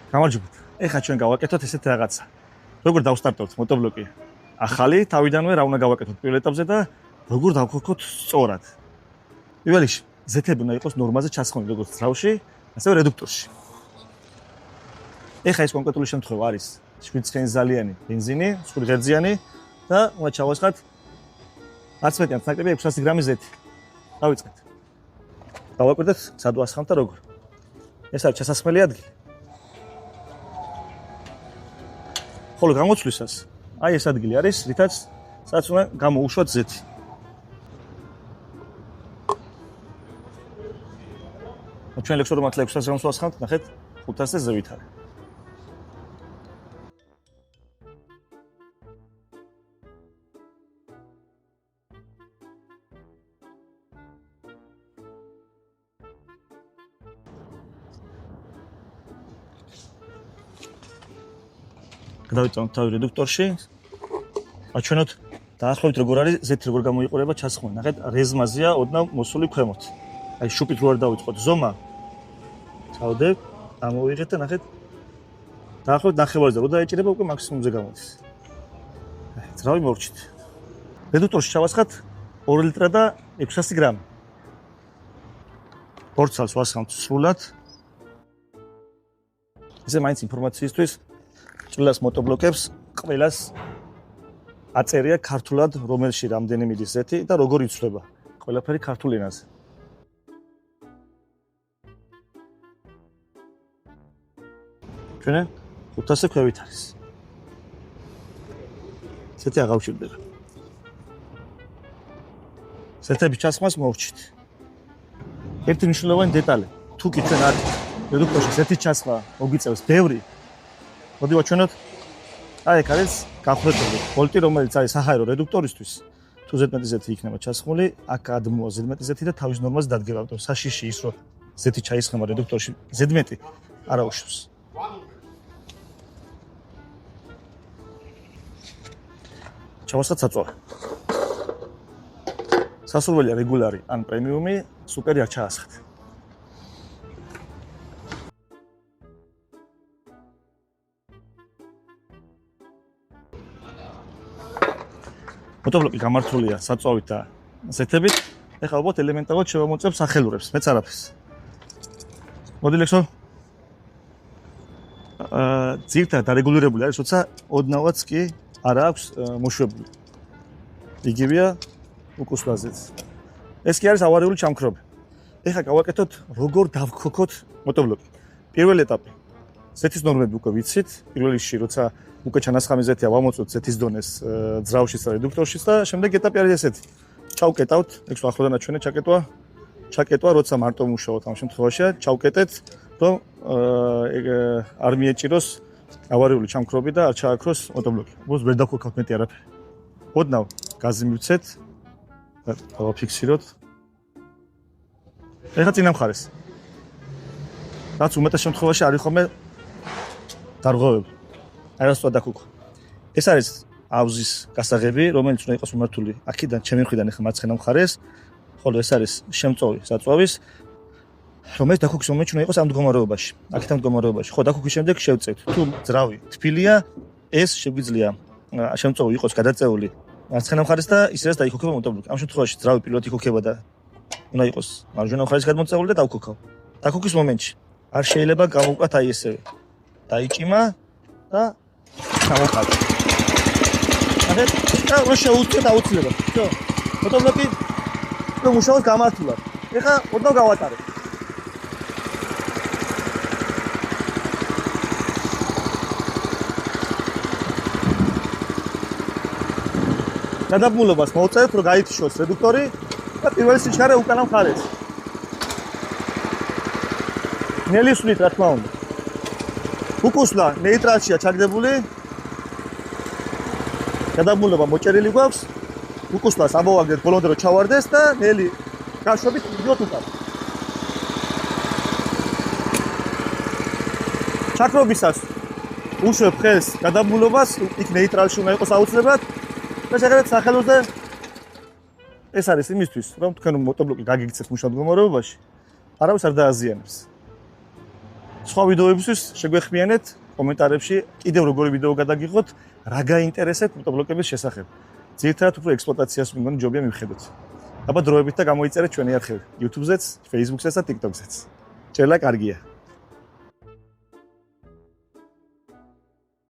გამარჯობათ. ეხლა ჩვენ გავაკეთოთ ესეთ რაღაცა. როგორ დავსტარტოთ motoblocki? ახალი თავიდანვე რა უნდა გავაკეთოთ პირველ ეტაპზე და როგორ დავქოქოთ სწორად. პირველ რიგში ზეთები უნდა იყოს ნორმაზე ჩასხმული როგორც ძრავში, ასევე რედუქტორში. ეხლა ეს კონკრეტული შემთხვევა არის 7 ცხენზალიანი ბენზინი, სულ ღერძიანი და უნდა ჩავასხათ 10 მეტი ნაკლები 600 გრამი ზეთი. დავიწყეთ. დავაკვირდეთ სად ვასხამთ და როგორ. ეს არის ჩასასხმელი ადგილი. ხოლო გამოცვლისას აი ეს ადგილი არის, რითაც სადაც უნდა გამოუშვათ ზეთი. ჩვენ ლექსორო მართლა 600 გრამს ვასხამთ, ნახეთ 500-ზე ზევით არის. გადავიწვევთ თავი რედუქტორში. აჩვენოთ დაახლოებით როგორ არის ზეთი როგორ გამოიყურება ჩასხმული. ნახეთ, რეზმაზია ოდნავ მოსული ქვემოთ. აი შუპით რო არ დავიწყოთ ზომა. ჩავდებ, ამოვიღეთ და ნახეთ დაახლოებით ნახევარზე რო დაეჭირება უკვე მაქსიმუმზე გამოდის. ძრავი მორჩით. რედუქტორში ჩავასხათ 2 ლიტრა და 600 გრამი. პორცალს ვასხამთ სრულად. ესე მაინც ინფორმაციისთვის ჭრილას motoblocki-ებს ყველას აწერია ქართულად რომელში რამდენი მიდის ზეთი და როგორ იცვლება. ყველაფერი ქართულ ენაზე. ჩვენ 500-ზე ქვევით არის. ზეთი აღარ ვჭირდება. ზეთების ჩასხმას მოვჭით. ერთი მნიშვნელოვანი დეტალი. თუ კი ჩვენ არ რედუქტორში ზეთის ჩასხმა მოგვიწევს ბევრი, მოდი ვაჩვენოთ. აი ეგ არის გახვრეტილი ვოლტი, რომელიც არის საჰაერო რედუქტორისთვის. თუ ზედმეტი ზეთი იქნება ჩასხმული, აქ ადმოა ზედმეტი ზეთი და თავის ნორმაზე დადგება. ამიტომ საშიში ის რომ ზეთი ჩაისხება რედუქტორში ზედმეტი არ აუშვს. ჩავასხათ საწვავი. სასურველია რეგულარი ან პრემიუმი, სუპერი არ ჩაასხათ. motoblocki გამართულია საწვავით და ზეთებით. ეხლა ალბათ ელემენტარულად შევამოწებ სახელურებს, მეც არაფერს. მოდი ლექსო. ძირთად დარეგულირებული არის, როცა ოდნავაც კი არ აქვს მოშვებული. იგივეა უკუსლაზეც. ეს კი არის ავარიული ჩამქრობი. ეხლა გავაკეთოთ როგორ დავქოქოთ motoblocki. პირველი ეტაპი. ზეთის ნორმები უკვე ვიცით. პირველ რიგში როცა უკვე ჩანასხამი ზეთია ვამოწოთ ზეთის დონეს ძრავშიც და რედუქტორშიც და შემდეგ ეტაპი არის ესეთი. ჩავკეტავთ, ეგ ახლოდან აჩვენე ჩაკეტვა, როცა მარტო მუშაობთ ამ შემთხვევაში, ჩავკეტეთ, რომ არ მიეჭიროს ავარიული ჩამქრობი და არ ჩააქროს motoblocki. უბრალოდ ვერ დავქოქავთ მეტი არაფერი. ოდნავ გაზი მივცეთ და დავაფიქსიროთ. ეხლა წინა მხარეს. რაც უმეტეს შემთხვევაში არის ხოლმე დარღვევები. არასწორად დაქოქვა. ეს არის ავზის გასაღები, რომელიც უნდა იყოს მიმართული აქედან, ჩემი მხრიდან ახლა მარცხენა მხარეს. ხოლო ეს არის შემწოვი საწვავის, რომელიც დაქოქვის მომენტში უნდა იყოს ამ მდგომარეობაში. აქეთ ამ მდგომარეობაში. ხო, დაქოქვის შემდეგ შევწევთ. თუ ძრავი თბილია, ეს შეგვიძლია შემწოვი იყოს გადაწეული მარცხენა მხარეს და ისედაც დაიქოქება motoblocki. ამ შემთხვევაში ძრავი პირველად იქოქება და უნდა იყოს მარჯვენა მხარეს გადმოწეული და დავქოქავ. დაქოქვის მომენტში არ შეიძლება გამოვკვათ აი ესევე. დაიჭიმა და ჩავუყავ. ნახეთ, და რო შეუწევთ აუცილებლად. всё. motoblocki რომ მუშაობს გამართულად. ეხლა ოდნავ გავატარებ. გადაბმულობას მოვწერთ, რომ გაითიშოს რედუქტორი და პირველი სიჩქარე უკანა მხარეს. ნელი სვლით, რა თქმა უნდა. უკუსლა ნეიტრალშია ჩაგდებული. გადაბმულობა მოჭერილი გვაქვს. უკუსლას ამოვაგდეთ ბოლომდე რომ ჩავარდეს და ნელი გაშვებით მიდიოთ უკან. ჩაქრობისას უშვებ ხელს გადაბმულობას, იქ ნეიტრალში უნდა იყოს აუცილებლად. და შეგერეთ სახელოზე ეს არის იმისთვის, რომ თქვენ motoblocki გაგიქცეთ მუშაობ მდგომარეობაში, არავის არ დააზიანებს. სხვა ვიდეოებისთვის შეგვეხმიანეთ კომენტარებში კიდევ როგორი ვიდეო გადაგიღოთ, რა გაინტერესებთ მოტობლოკების შესახებ. ძირითადად უფრო ექსპლუატაციას მგონი ჯობია მივხედოთ. აბა დროებით და გამოიწერეთ ჩვენი არხები YouTube-ზეც, Facebook-ზეც და TikTok-ზეც. ჭერლა კარგია.